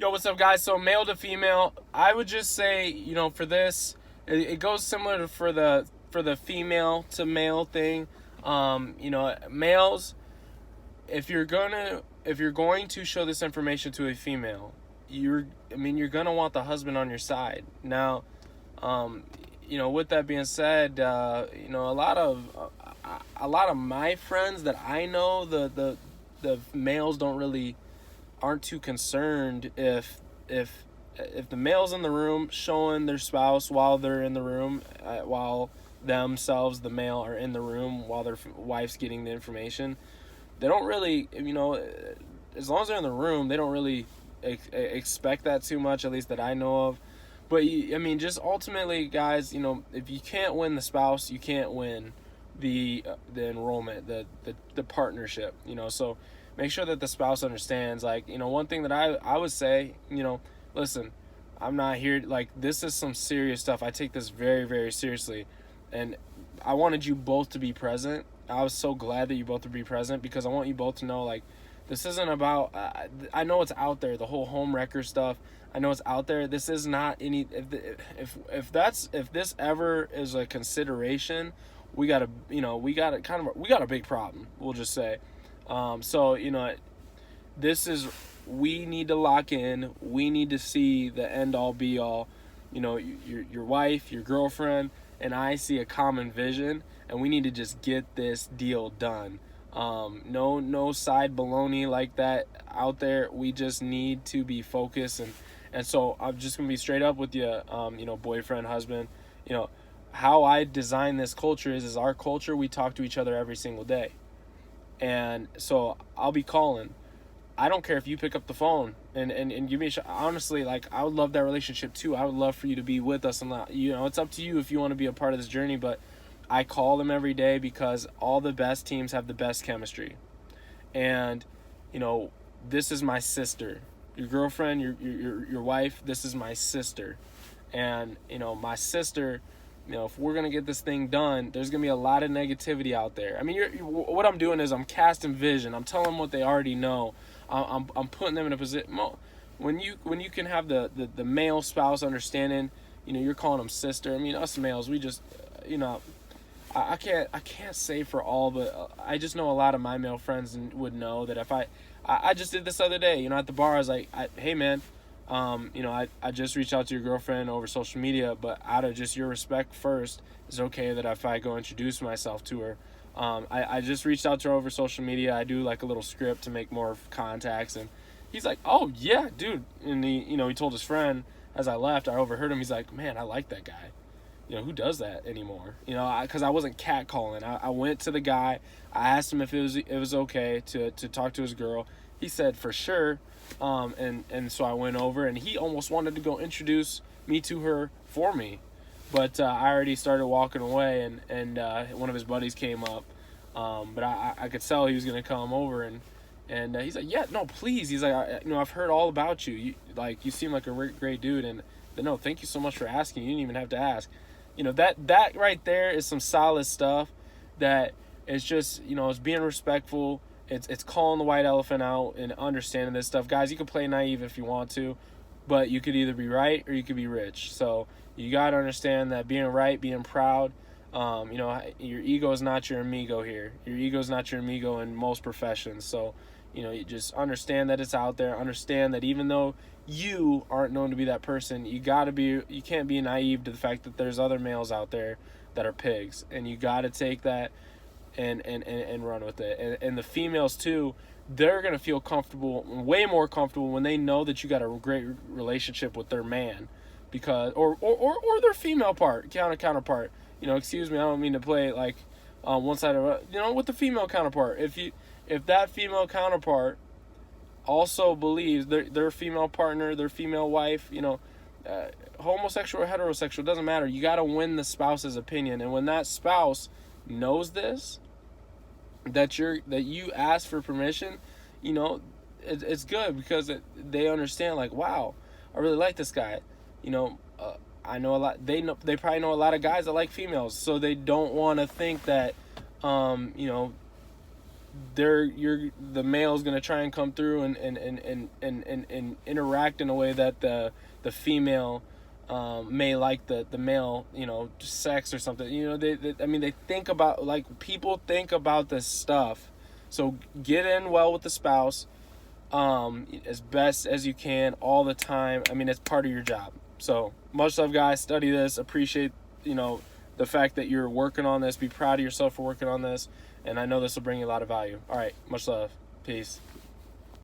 Yo, what's up, guys? So, male to female, I would just say, for this, it goes similar to for the female to male thing. Males, if you're going to show this information to a female, you're gonna want the husband on your side. Now, with that being said, a lot of my friends that I know, the males don't really aren't too concerned if the male's in the room showing their spouse while they're in the room, while themselves, the male, are in the room while their wife's getting the information. They don't really, as long as they're in the room, they don't really expect that too much, at least that I know of. But just ultimately, guys, if you can't win the spouse, you can't win the enrollment, the partnership. So make sure that the spouse understands. Like, one thing that I would say, listen, I'm not here, like, this is some serious stuff. I take this very, very seriously, and I wanted you both to be present. I was so glad that you both would be present, because I want you both to know, like, this isn't about. I know it's out there, the whole home wrecker stuff. I know it's out there. This is not any. If this ever is a consideration, we got a big problem. We'll just say. So this is, we need to lock in. We need to see the end all be all. Your wife, your girlfriend, and I see a common vision, and we need to just get this deal done. No side baloney like that out there. We just need to be focused, and so I'm just gonna be straight up with you. Boyfriend, husband. How I design this culture is our culture. We talk to each other every single day, and so I'll be calling. I don't care if you pick up the phone and give me a shot. Honestly, like, I would love that relationship too. I would love for you to be with us, and it's up to you if you want to be a part of this journey. But I call them every day because all the best teams have the best chemistry. And this is my sister. Your girlfriend, your wife, this is my sister. And my sister, if we're gonna get this thing done, there's gonna be a lot of negativity out there. I mean, what I'm doing is I'm casting vision. I'm telling them what they already know. I'm putting them in a position. When you can have the male spouse understanding, you're calling them sister. I mean, us males, we just, I can't say for all, but I just know a lot of my male friends would know that if I just did this other day, at the bar. I was like, hey man, I just reached out to your girlfriend over social media, but out of just your respect first, it's okay that if I go introduce myself to her. I just reached out to her over social media. I do like a little script to make more contacts, and he's like, oh yeah, dude. And he told his friend as I left. I overheard him. He's like, man, I like that guy. Who does that anymore? Because I wasn't catcalling. I went to the guy. I asked him if it was okay to talk to his girl. He said for sure. And so I went over, and he almost wanted to go introduce me to her for me, but I already started walking away, and one of his buddies came up, but I could tell he was gonna come over, and he's like, yeah, no, please. He's like, I've heard all about you. You seem like a great dude, and no, thank you so much for asking. You didn't even have to ask. That right there is some solid stuff. That it's just, it's being respectful. It's calling the white elephant out and understanding this stuff. Guys, you can play naive if you want to, but you could either be right or you could be rich. So you got to understand that being right, being proud, your ego is not your amigo here. Your ego is not your amigo in most professions. So, you just understand that it's out there. Understand that even though you aren't known to be that person, you can't be naive to the fact that there's other males out there that are pigs, and you got to take that and run with it. And the females too, they're gonna feel comfortable, way more comfortable, when they know that you got a great relationship with their man, because or their female counterpart. Excuse me, I don't mean to play like one side of with the female counterpart. If that female counterpart also believes their female partner, their female wife, homosexual or heterosexual, doesn't matter. You got to win the spouse's opinion, and when that spouse knows this, that you ask for permission, it's good, because they understand, like, wow, I really like this guy. I know a lot. They probably know a lot of guys that like females, so they don't want to think that the male is gonna try and come through and interact in a way that the female may like the male, sex or something. They think about, like, people think about this stuff. So get in well with the spouse, as best as you can all the time. I mean, it's part of your job. So much love, guys. Study this. Appreciate, the fact that you're working on this. Be proud of yourself for working on this. And I know this will bring you a lot of value. All right. Much love. Peace.